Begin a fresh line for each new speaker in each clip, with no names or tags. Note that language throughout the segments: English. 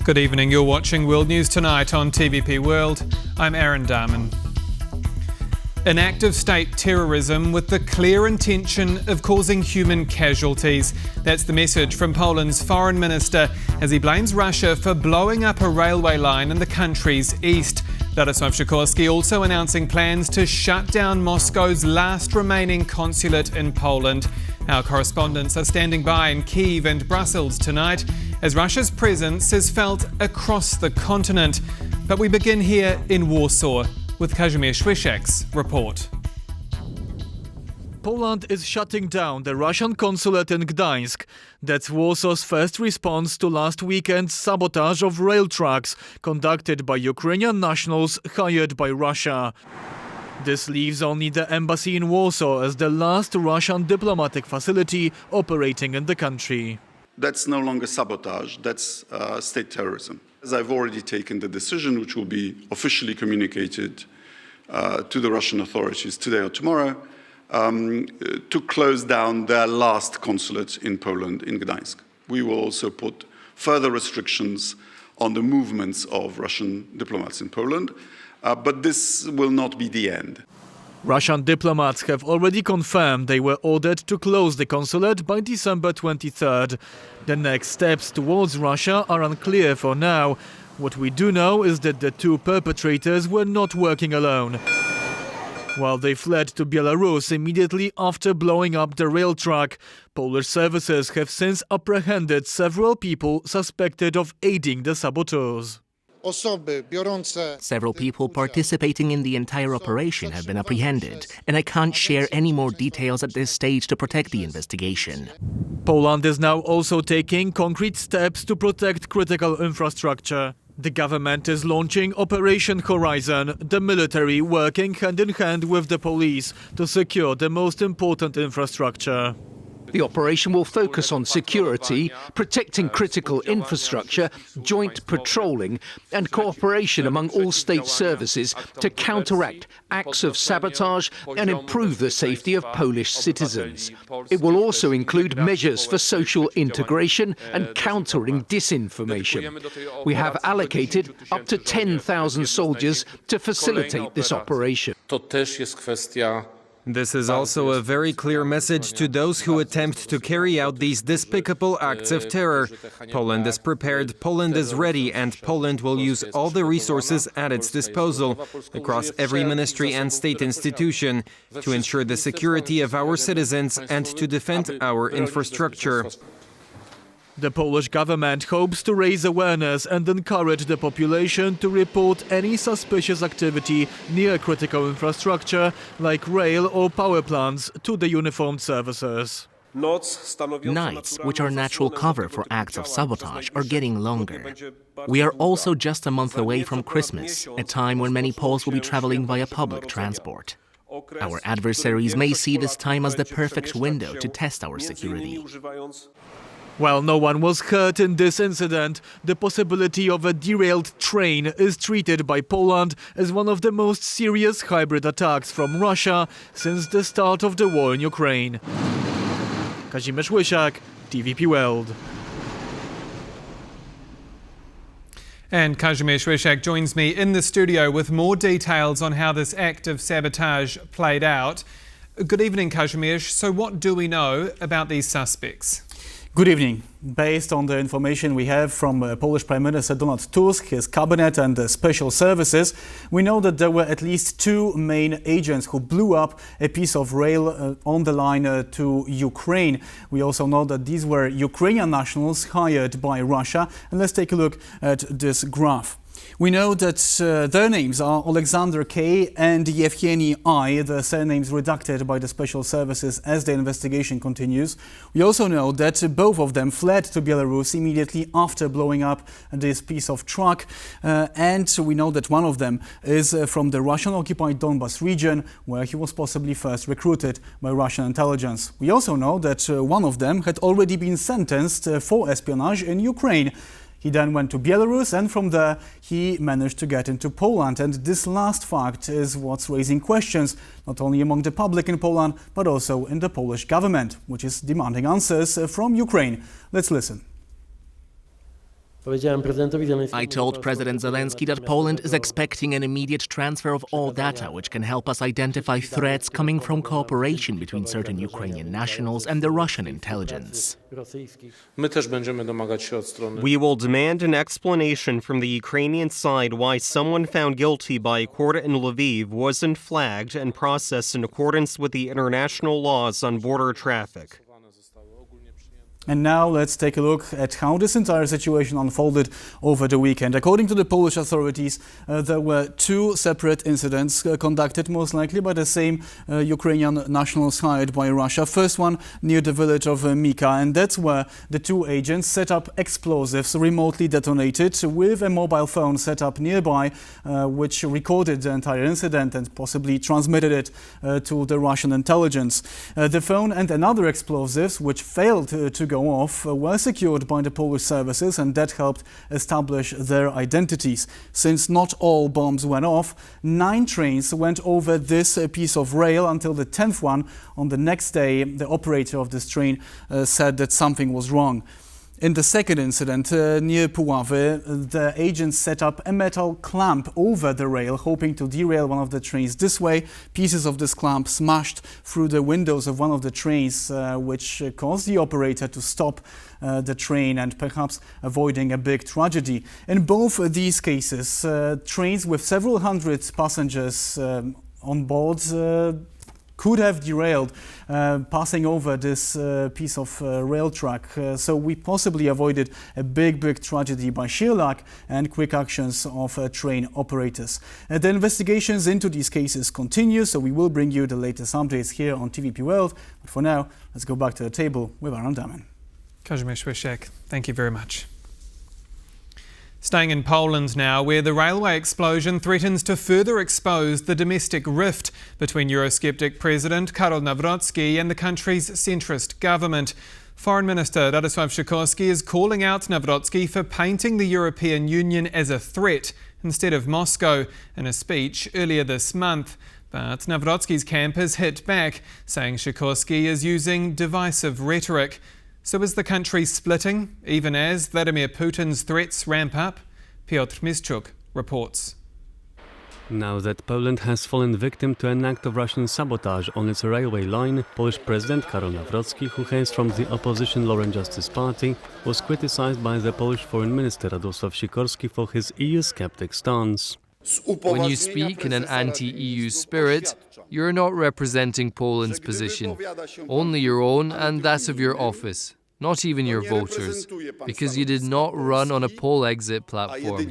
Good evening, you're watching World News Tonight on TVP World. I'm Aaron Darman. An act of state terrorism with the clear intention of causing human casualties. That's the message from Poland's foreign minister as he blames Russia for blowing up a railway line in the country's east. Radosław Sikorski also announcing plans to shut down Moscow's last remaining consulate in Poland. Our correspondents are standing by in Kyiv and Brussels tonight as Russia's presence is felt across the continent. But we begin here in Warsaw with Kazimierz Słyszak's report.
Poland is shutting down the Russian consulate in Gdańsk. That's Warsaw's first response to last weekend's sabotage of rail tracks conducted by Ukrainian nationals hired by Russia. This leaves only the embassy in Warsaw as the last Russian diplomatic facility operating in the country.
That's no longer sabotage, that's state terrorism. As I've already taken the decision, which will be officially communicated to the Russian authorities today or tomorrow, to close down their last consulate in Poland, in Gdańsk. We will also put further restrictions on the movements of Russian diplomats in Poland, but this will not be the end.
Russian diplomats have already confirmed they were ordered to close the consulate by December 23rd. The next steps towards Russia are unclear for now. What we do know is that the two perpetrators were not working alone. While they fled to Belarus immediately after blowing up the rail track, Polish services have since apprehended several people suspected of aiding the saboteurs.
Several people participating in the entire operation have been apprehended, and I can't share any more details at this stage to protect the investigation.
Poland is now also taking concrete steps to protect critical infrastructure. The government is launching Operation Horizon, the military working hand in hand with the police to secure the most important infrastructure.
The operation will focus on security, protecting critical infrastructure, joint patrolling and cooperation among all state services to counteract acts of sabotage and improve the safety of Polish citizens. It will also include measures for social integration and countering disinformation. We have allocated up to 10,000 soldiers to facilitate this operation.
This is also a very clear message to those who attempt to carry out these despicable acts of terror. Poland is prepared, Poland is ready, and Poland will use all the resources at its disposal across every ministry and state institution to ensure the security of our citizens and to defend our infrastructure.
The Polish government hopes to raise awareness and encourage the population to report any suspicious activity near critical infrastructure like rail or power plants to the uniformed services.
Nights, which are natural cover for acts of sabotage, are getting longer. We are also just a month away from Christmas, a time when many Poles will be traveling via public transport. Our adversaries may see this time as the perfect window to test our security.
While no one was hurt in this incident, the possibility of a derailed train is treated by Poland as one of the most serious hybrid attacks from Russia since the start of the war in Ukraine. Kazimierz Słyszak, TVP World.
And Kazimierz Słyszak joins me in the studio with more details on how this act of sabotage played out. Good evening, Kazimierz. So what do we know about these suspects?
Good evening. Based on the information we have from Polish Prime Minister Donald Tusk, his cabinet and the special services, we know that there were at least two main agents who blew up a piece of rail on the line to Ukraine. We also know that these were Ukrainian nationals hired by Russia. And let's take a look at this graph. We know that their names are Alexander K. and Yevgeny I, the surnames redacted by the special services as the investigation continues. We also know that both of them fled to Belarus immediately after blowing up this piece of truck. And we know that one of them is from the Russian-occupied Donbas region, where he was possibly first recruited by Russian intelligence. We also know that one of them had already been sentenced for espionage in Ukraine. He then went to Belarus, and from there he managed to get into Poland. And this last fact is what's raising questions, not only among the public in Poland, but also in the Polish government, which is demanding answers from Ukraine. Let's listen.
I told President Zelensky that Poland is expecting an immediate transfer of all data which can help us identify threats coming from cooperation between certain Ukrainian nationals and the Russian intelligence.
We will demand an explanation from the Ukrainian side why someone found guilty by a court in Lviv wasn't flagged and processed in accordance with the international laws on border traffic.
And now let's take a look at how this entire situation unfolded over the weekend. According to the Polish authorities, there were two separate incidents conducted most likely by the same Ukrainian national side by Russia. First one near the village of Mika, and that's where the two agents set up explosives remotely detonated with a mobile phone set up nearby, which recorded the entire incident and possibly transmitted it to the Russian intelligence. The phone and another explosives, which failed to go off, were secured by the Polish services, and that helped establish their identities. Since not all bombs went off, 9 trains went over this piece of rail until the 10th one. On the next day, the operator of this train said that something was wrong. In the second incident, near Puławy, the agents set up a metal clamp over the rail, hoping to derail one of the trains. This way, pieces of this clamp smashed through the windows of one of the trains, which caused the operator to stop the train and perhaps avoiding a big tragedy. In both these cases, trains with several hundred passengers on board could have derailed, passing over this piece of rail track. So we possibly avoided a big tragedy by sheer luck and quick actions of train operators. The investigations into these cases continue, so we will bring you the latest updates here on TVP World. But for now, let's go back to the table with Aaron Daman.
Kazimierz Wysiek, thank you very much. Staying in Poland now, where the railway explosion threatens to further expose the domestic rift between Eurosceptic President Karol Nawrocki and the country's centrist government. Foreign Minister Radosław Sikorski is calling out Nawrocki for painting the European Union as a threat instead of Moscow in a speech earlier this month. But Nawrocki's camp has hit back, saying Sikorski is using divisive rhetoric. So is the country splitting, even as Vladimir Putin's threats ramp up? Piotr Miszczuk reports.
Now that Poland has fallen victim to an act of Russian sabotage on its railway line, Polish President Karol Nawrocki, who hails from the opposition Law and Justice Party, was criticized by the Polish Foreign Minister Radosław Sikorski for his EU-skeptic stance.
When you speak in an anti-EU spirit, you're not representing Poland's position, only your own and that of your office, not even your voters, because you did not run on a poll exit platform.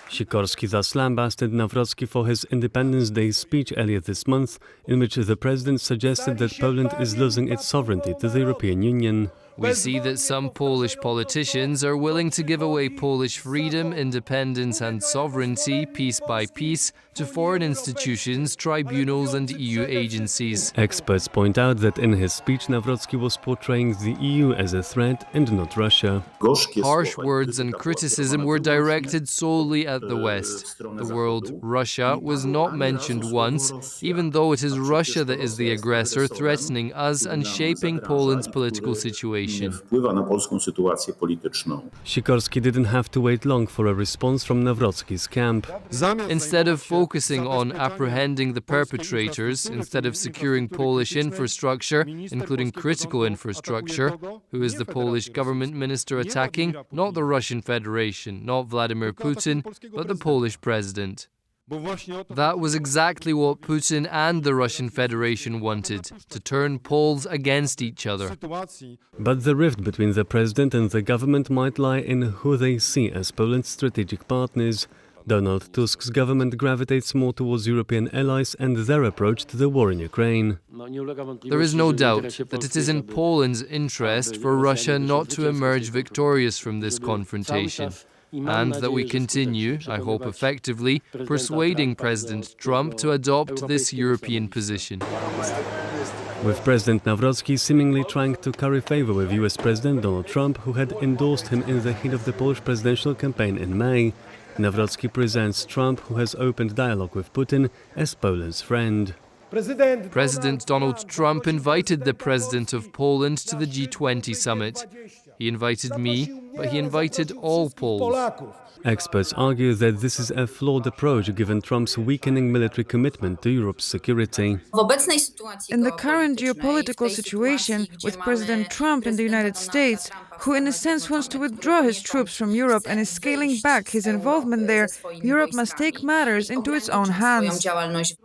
Sikorski thus lambasted Nawrocki for his Independence Day speech earlier this month, in which the president suggested that Poland is losing its sovereignty to the European Union.
We see that some Polish politicians are willing to give away Polish freedom, independence and sovereignty piece by piece to foreign institutions, tribunals and EU agencies.
Experts point out that in his speech Nawrocki was portraying the EU as a threat and not Russia.
Harsh words and criticism were directed solely at the West. The word Russia was not mentioned once, even though it is Russia that is the aggressor, threatening us and shaping Poland's political situation.
Sikorski didn't have to wait long for a response from Nawrocki's camp.
Instead of focusing on apprehending the perpetrators, instead of securing Polish infrastructure, including critical infrastructure, who is the Polish government minister attacking? Not the Russian Federation, not Vladimir Putin, but the Polish president. That was exactly what Putin and the Russian Federation wanted, to turn Poles against each other.
But the rift between the president and the government might lie in who they see as Poland's strategic partners. Donald Tusk's government gravitates more towards European allies and their approach to the war in Ukraine.
There is no doubt that it is in Poland's interest for Russia not to emerge victorious from this confrontation, and that we continue, I hope effectively, persuading President Trump to adopt this European position.
With President Nawrocki seemingly trying to curry favor with US President Donald Trump, who had endorsed him in the heat of the Polish presidential campaign in May, Nawrocki presents Trump, who has opened dialogue with Putin, as Poland's friend.
President Donald Trump invited the President of Poland to the G20 summit. He invited me, but he invited all Poles.
Experts argue that this is a flawed approach given Trump's weakening military commitment to Europe's security.
In the current geopolitical situation with President Trump in the United States, who in a sense wants to withdraw his troops from Europe and is scaling back his involvement there, Europe must take matters into its own hands.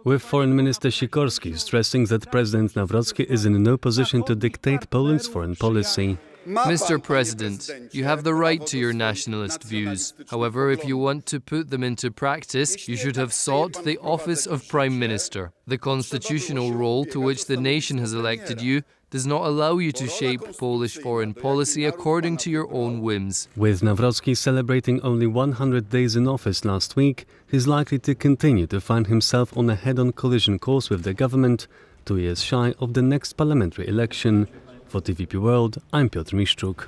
With Foreign Minister Sikorski stressing that President Nawrocki is in no position to dictate Poland's foreign policy.
Mr. President, you have the right to your nationalist views. However, if you want to put them into practice, you should have sought the office of Prime Minister. The constitutional role to which the nation has elected you does not allow you to shape Polish foreign policy according to your own whims.
With Nawrocki celebrating only 100 days in office last week, he's likely to continue to find himself on a head-on collision course with the government, 2 years shy of the next parliamentary election. For TVP World, I'm Piotr Miszczuk.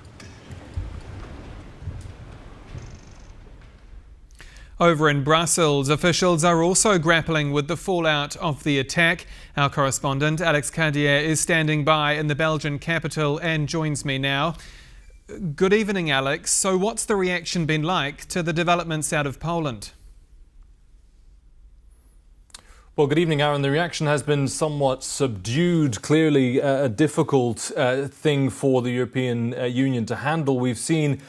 Over in Brussels, officials are also grappling with the fallout of the attack. Our correspondent, Alex Cardier, is standing by in the Belgian capital and joins me now. Good evening, Alex. So what's the reaction been like to the developments out of Poland?
Well, good evening, Aaron. The reaction has been somewhat subdued, clearly a difficult thing for the European Union to handle. We've seen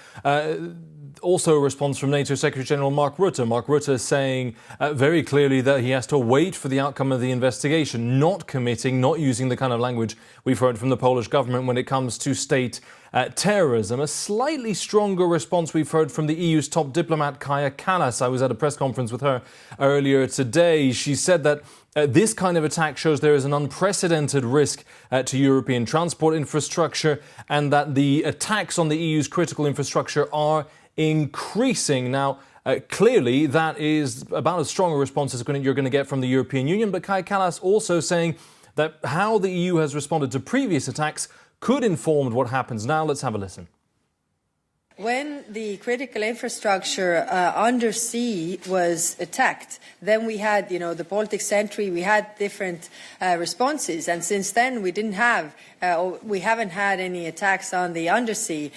also a response from NATO Secretary-General Mark Rutte. Mark Rutte saying very clearly that he has to wait for the outcome of the investigation, not committing, not using the kind of language we've heard from the Polish government when it comes to state terrorism. A slightly stronger response we've heard from the EU's top diplomat, Kaja Kallas. I was at a press conference with her earlier today. She said that this kind of attack shows there is an unprecedented risk to European transport infrastructure and that the attacks on the EU's critical infrastructure are increasing. Now, clearly, that is about as strong a response as you're going to get from the European Union. But Kaja Kallas also saying that how the EU has responded to previous attacks could inform what happens now. Let's have a listen.
When the critical infrastructure undersea was attacked, then we had, the Baltic Sentry, we had different responses. And since then, we haven't had any attacks on the undersea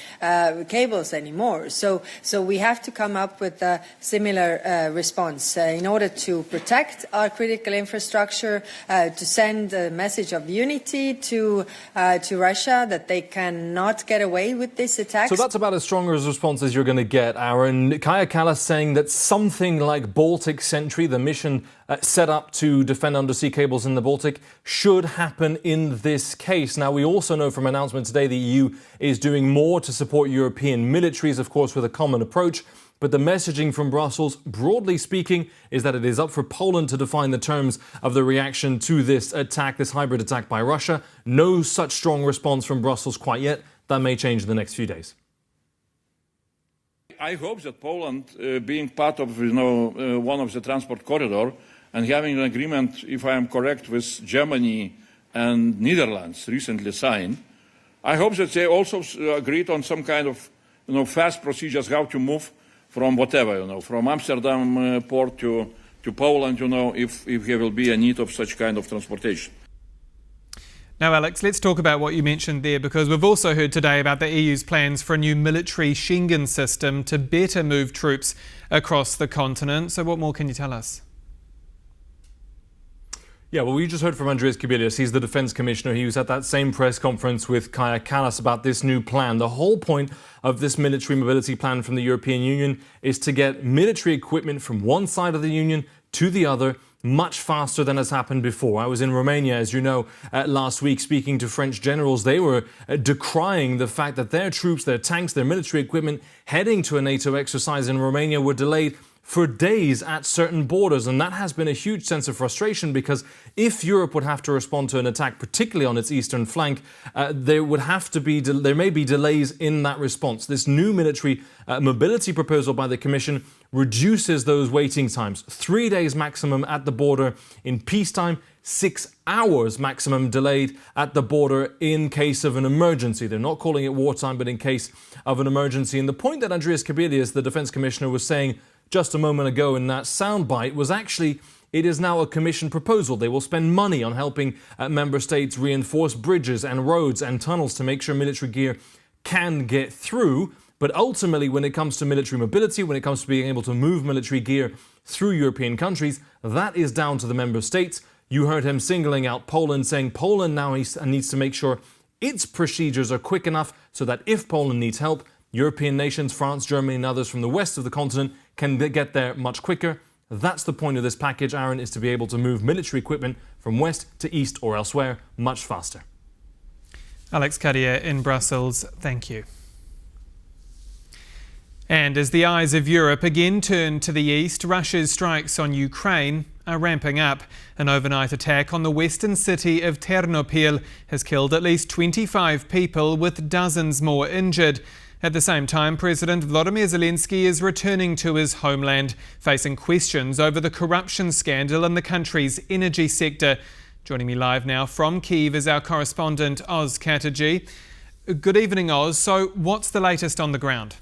cables anymore. So we have to come up with a similar response in order to protect our critical infrastructure, to send a message of unity to Russia that they cannot get away with this attack.
So that's about as strong as response as you're going to get, Aaron. Kaja Kallas saying that something like Baltic Sentry, the mission set up to defend undersea cables in the Baltic, should happen in this case. Now, we also know from announcements today the EU is doing more to support European militaries, of course, with a common approach. But the messaging from Brussels, broadly speaking, is that it is up for Poland to define the terms of the reaction to this attack, this hybrid attack by Russia. No such strong response from Brussels quite yet. That may change in the next few days.
I hope that Poland, being part of one of the transport corridor and having an agreement, if I am correct, with Germany and Netherlands recently signed, I hope that they also agreed on some kind of fast procedures how to move from whatever, from Amsterdam port to Poland, if there will be a need of such kind of transportation.
Now, Alex, let's talk about what you mentioned there, because we've also heard today about the EU's plans for a new military Schengen system to better move troops across the continent. So what more can you tell us?
Yeah, well, we just heard from Andrius Kubilius. He's the Defence Commissioner. He was at that same press conference with Kaja Kallas about this new plan. The whole point of this military mobility plan from the European Union is to get military equipment from one side of the Union to the other much faster than has happened before. I was in Romania, as you know, last week speaking to French generals. They were decrying the fact that their troops, their tanks, their military equipment heading to a NATO exercise in Romania were delayed for days at certain borders. And that has been a huge sense of frustration, because if Europe would have to respond to an attack, particularly on its eastern flank, there may be delays in that response. This new military mobility proposal by the Commission reduces those waiting times. 3 days maximum at the border in peacetime, 6 hours maximum delayed at the border in case of an emergency. They're not calling it wartime, but in case of an emergency. And the point that Andrius Kubilius, the Defence Commissioner, was saying just a moment ago in that soundbite was actually it is now a Commission proposal. They will spend money on helping member states reinforce bridges and roads and tunnels to make sure military gear can get through. But ultimately, when it comes to military mobility, when it comes to being able to move military gear through European countries, that is down to the member states. You heard him singling out Poland, saying Poland now needs to make sure its procedures are quick enough so that if Poland needs help, European nations, France, Germany and others from the west of the continent can get there much quicker. That's the point of this package, Aaron, is to be able to move military equipment from west to east or elsewhere much faster.
Alex Carrier in Brussels, thank you. And as the eyes of Europe again turn to the east, Russia's strikes on Ukraine are ramping up. An overnight attack on the western city of Ternopil has killed at least 25 people, with dozens more injured. At the same time, President Volodymyr Zelensky is returning to his homeland, facing questions over the corruption scandal in the country's energy sector. Joining me live now from Kyiv is our correspondent Oz Chatterjee. Good evening, Oz. So what's the latest on the ground?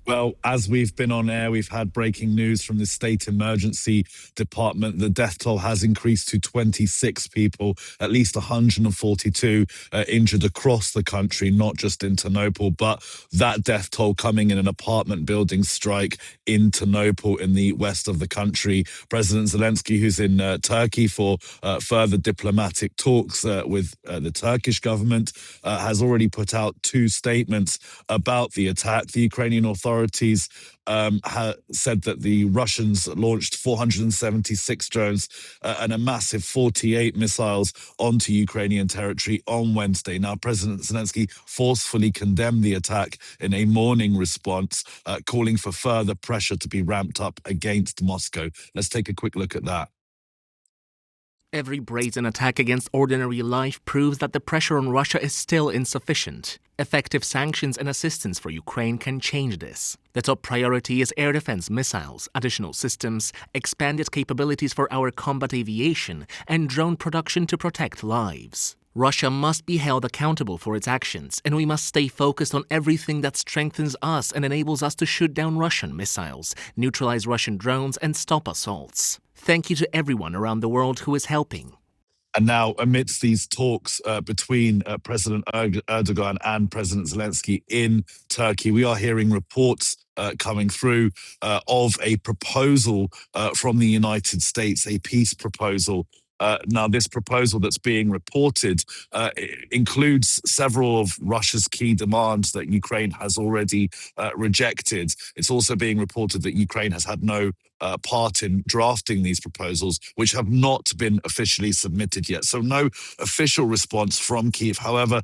Well, as we've been on air, we've had breaking news from the State Emergency Department. The death toll has increased to 26 people, at least 142 injured across the country, not just in Ternopil, but that death toll coming in an apartment building strike in Ternopil in the west of the country. President Zelensky, who's in Turkey for further diplomatic talks with the Turkish government, has already put out two statements about the attack. The Ukrainian authorities said that the Russians launched 476 drones and a massive 48 missiles onto Ukrainian territory on Wednesday. Now, President Zelensky forcefully condemned the attack in a morning response, calling for further pressure to be ramped up against Moscow. Let's take a quick look at that.
Every brazen attack against ordinary life proves that the pressure on Russia is still insufficient. Effective sanctions and assistance for Ukraine can change this. The top priority is air defense missiles, additional systems, expanded capabilities for our combat aviation, and drone production to protect lives. Russia must be held accountable for its actions, and we must stay focused on everything that strengthens us and enables us to shoot down Russian missiles, neutralize Russian drones, and stop assaults. Thank you to everyone around the world who is helping.
And now, amidst these talks between President Erdogan and President Zelensky in Turkey, we are hearing reports coming through of a proposal from the United States, a peace proposal. Now, this proposal that's being reported includes several of Russia's key demands that Ukraine has already rejected. It's also being reported that Ukraine has had no part in drafting these proposals, which have not been officially submitted yet. So no official response from Kyiv. However,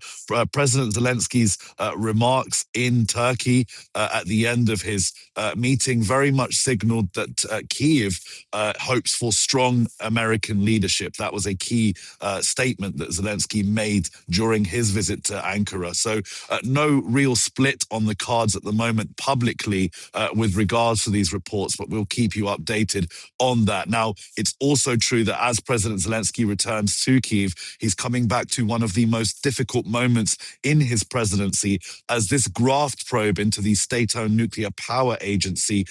President Zelensky's remarks in Turkey at the end of his meeting very much signaled that Kyiv hopes for strong American leadership. That was a key statement that Zelensky made during his visit to Ankara. So no real split on the cards at the moment publicly with regards to these reports, but we'll keep you updated on that. Now, it's also true that as President Zelensky returns to Kyiv, he's coming back to one of the most difficult moments in his presidency as this graft probe into the state-owned nuclear power agency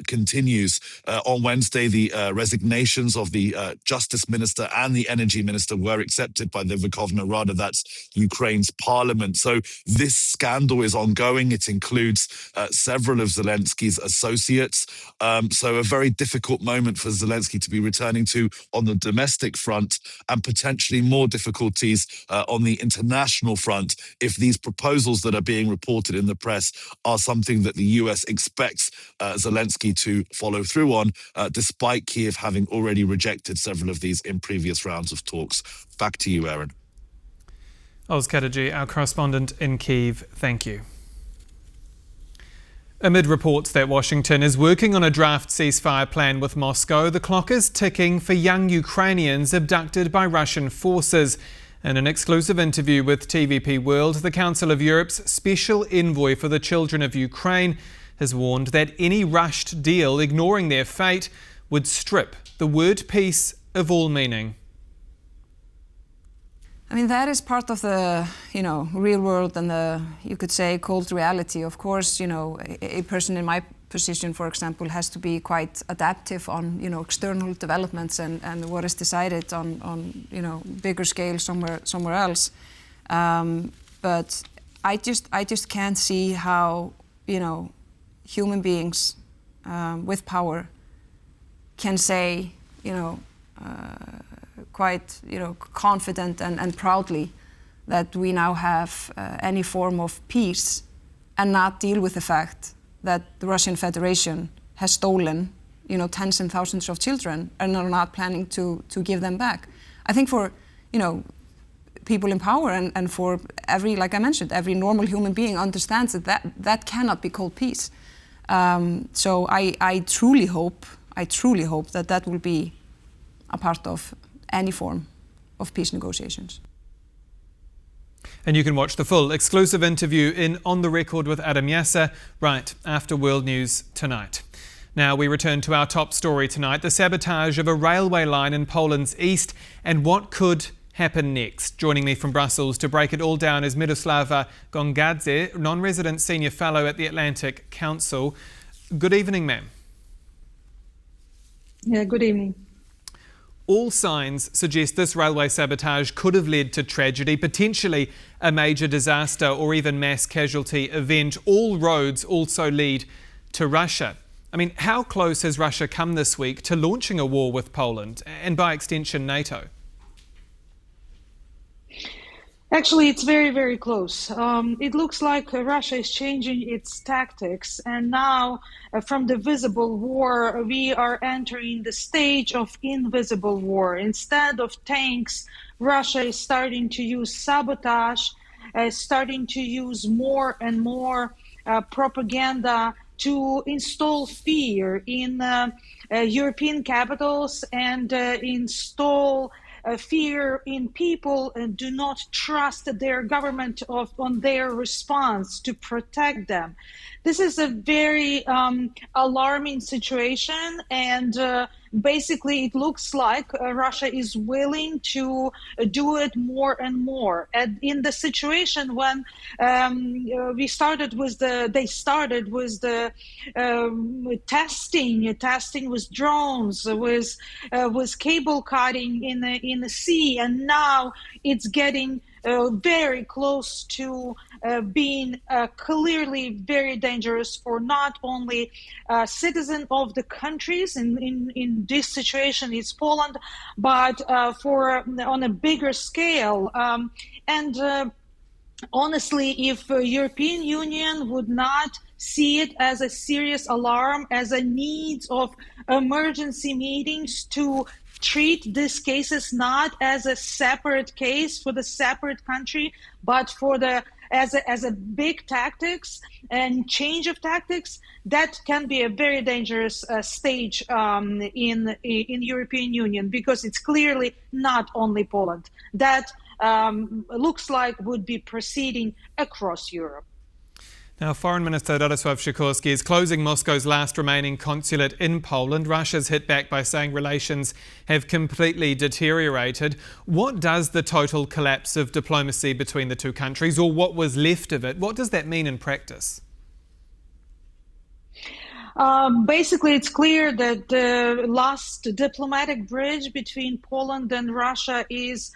continues. On Wednesday, the resignations of the Justice Minister and the Energy Minister were accepted by the Verkhovna Rada, that's Ukraine's parliament. So this scandal is ongoing. It includes several of Zelensky's associates. So a very difficult moment for Zelensky to be returning to on the domestic front, and potentially more difficulties on the international front if these proposals that are being reported in the press are something that the US expects Zelensky to follow through on, despite Kyiv having already rejected several of these in previous rounds of talks. Back to you, Aaron.
Oz Chatterjee, our correspondent in Kyiv, thank you. Amid reports that Washington is working on a draft ceasefire plan with Moscow, the clock is ticking for young Ukrainians abducted by Russian forces. In an exclusive interview with TVP World, the Council of Europe's special envoy for the children of Ukraine has warned that any rushed deal ignoring their fate would strip the word peace of all meaning.
I mean, that is part of the, real world and the, you could say, cold reality. Of course, a person in my position, for example, has to be quite adaptive on, external developments and what is decided on bigger scale somewhere else. But I just can't see how, human beings with power can say, quite, confident and proudly that we now have any form of peace and not deal with the fact that the Russian Federation has stolen, tens and thousands of children and are not planning to give them back. I think for, people in power and for every, like I mentioned, every normal human being understands that cannot be called peace. So I truly hope that will be a part of any form of peace negotiations.
And you can watch the full exclusive interview in On the Record with Adam Yasser right after World News Tonight. Now we return to our top story tonight, the sabotage of a railway line in Poland's east and what could happen next. Joining me from Brussels to break it all down is Mirosława Gongadze, non-resident senior fellow at the Atlantic Council. Good evening, ma'am.
Yeah, good evening.
All signs suggest this railway sabotage could have led to tragedy, potentially a major disaster or even mass casualty event. All roads also lead to Russia. I mean, how close has Russia come this week to launching a war with Poland and by extension NATO?
Actually, it's very, very close. It looks like Russia is changing its tactics, and now from the visible war, we are entering the stage of invisible war. Instead of tanks, Russia is starting to use sabotage, starting to use more and more propaganda to install fear in European capitals and install fear in people and do not trust their government on their response to protect them. This is a very alarming situation, and basically it looks like Russia is willing to do it more and more. And in the situation when they started with the testing with drones, with cable cutting in the sea, and now it's getting very close to being clearly very dangerous for not only citizens of the countries. In this situation, it's Poland, but on a bigger scale. Honestly, if European Union would not see it as a serious alarm, as a need of emergency meetings to treat these cases not as a separate case for the separate country, but for as a big tactics and change of tactics, that can be a very dangerous stage in European Union, because it's clearly not only Poland that looks like would be proceeding across Europe.
Now, Foreign Minister Radosław Sikorski is closing Moscow's last remaining consulate in Poland. Russia's hit back by saying relations have completely deteriorated. What does the total collapse of diplomacy between the two countries, or what was left of it, what does that mean in practice?
Basically, it's clear that the last diplomatic bridge between Poland and Russia is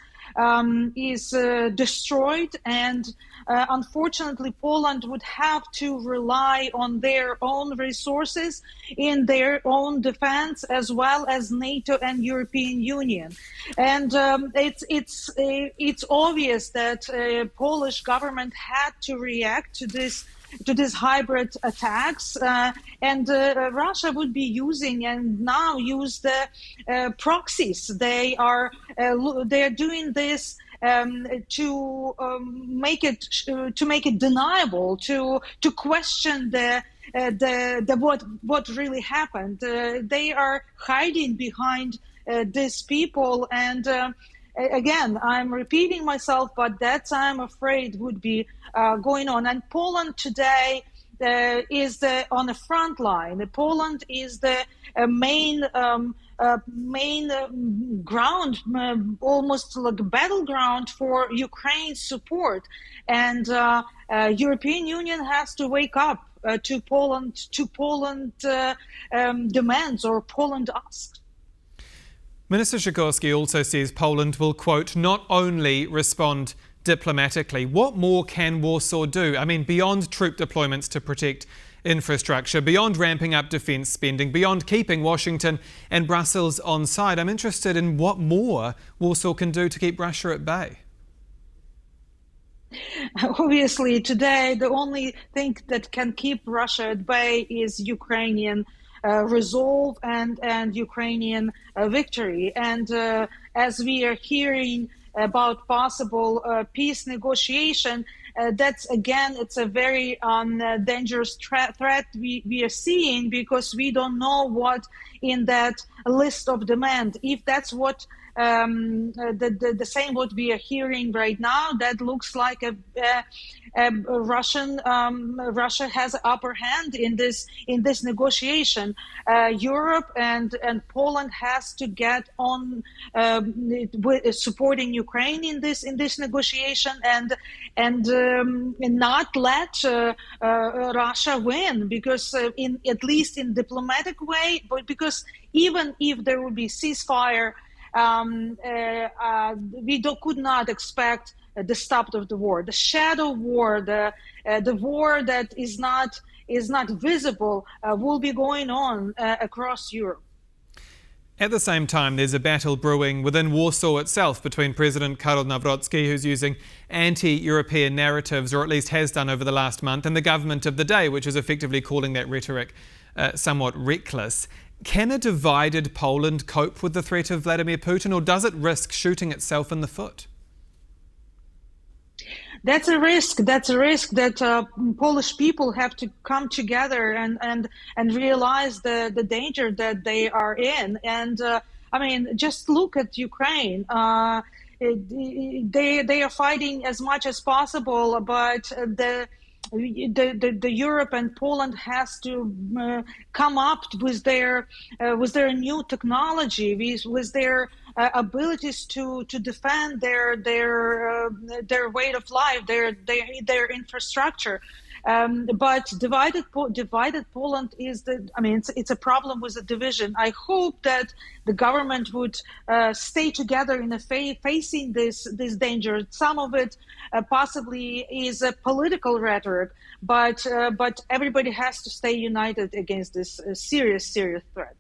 destroyed, and unfortunately Poland would have to rely on their own resources in their own defense, as well as NATO and European Union. And it's obvious that Polish government had to react to these hybrid attacks, and Russia would be using and now use the proxies. They are doing this to make it deniable, to question what really happened. They are hiding behind these people, and again, I'm repeating myself, but that I'm afraid would be going on. And Poland today is on the front line. Poland is the main ground, almost like a battleground for Ukraine's support. And European Union has to wake up to Poland demands, or Poland asks.
Minister Sikorski also says Poland will, quote, not only respond diplomatically. What more can Warsaw do? I mean, beyond troop deployments to protect infrastructure, beyond ramping up defence spending, beyond keeping Washington and Brussels on side. I'm interested in what more Warsaw can do to keep Russia at bay.
Obviously, today, the only thing that can keep Russia at bay is Ukrainian resolve and Ukrainian victory. And as we are hearing about possible peace negotiation, that's again, it's a very dangerous threat we are seeing, because we don't know what in that list of demand. If that's what the same what we are hearing right now, that looks like Russia has upper hand in this negotiation. Europe and Poland has to get on supporting Ukraine in this negotiation and not let Russia win, because at least in diplomatic way, but because even if there will be ceasefire, we could not expect the stop of the war, the shadow war, the war that is not visible will be going on across Europe.
At the same time, there's a battle brewing within Warsaw itself between President Karol Nawrocki, who's using anti-European narratives, or at least has done over the last month, and the government of the day, which is effectively calling that rhetoric somewhat reckless. Can a divided Poland cope with the threat of Vladimir Putin, or does it risk shooting itself in the foot?
That's a risk that Polish people have to come together and realize the danger that they are in. And I mean, just look at Ukraine. They are fighting as much as possible, but the Europe and Poland has to come up with their new technology, with their abilities to defend their way of life, their infrastructure. But divided Poland is it's a problem with the division. I hope that the government would stay together in facing this danger. Some of it possibly is a political rhetoric, but everybody has to stay united against this serious threat.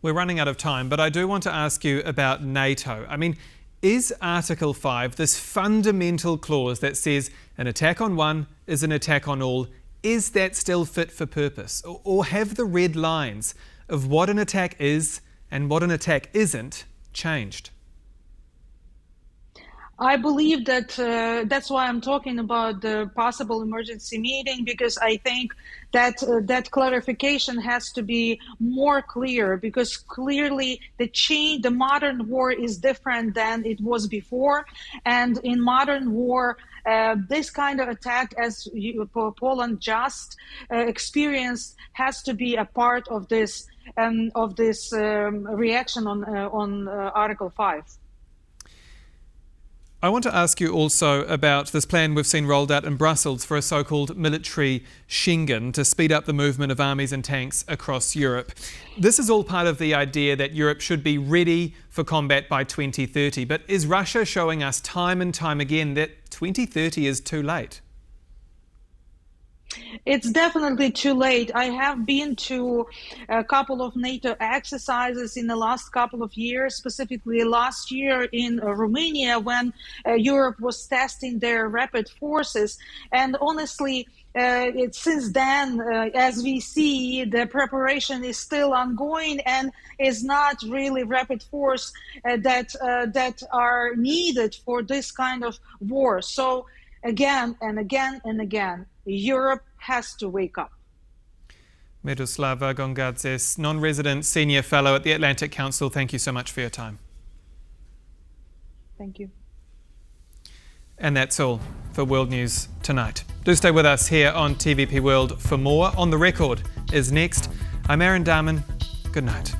We're running out of time, but I do want to ask you about NATO. I mean, is Article 5, this fundamental clause that says an attack on one is an attack on all, is that still fit for purpose? Or have the red lines of what an attack is and what an attack isn't changed?
I believe that that's why I'm talking about the possible emergency meeting, because I think that that clarification has to be more clear, because clearly the modern war is different than it was before. And in modern war, this kind of attack, as Poland just experienced, has to be a part of this reaction on Article 5.
I want to ask you also about this plan we've seen rolled out in Brussels for a so-called military Schengen to speed up the movement of armies and tanks across Europe. This is all part of the idea that Europe should be ready for combat by 2030. But is Russia showing us time and time again that 2030 is too late?
It's definitely too late. I have been to a couple of NATO exercises in the last couple of years, specifically last year in Romania, when Europe was testing their rapid forces. And honestly, since then, as we see, the preparation is still ongoing and is not really rapid force that are needed for this kind of war. So again and again and again, Europe has to wake up.
Miroslava Gongadzes, non-resident senior fellow at the Atlantic Council, thank you so much for your time.
Thank you.
And that's all for World News Tonight. Do stay with us here on TVP World for more. On the Record is next. I'm Aaron Darman. Good night.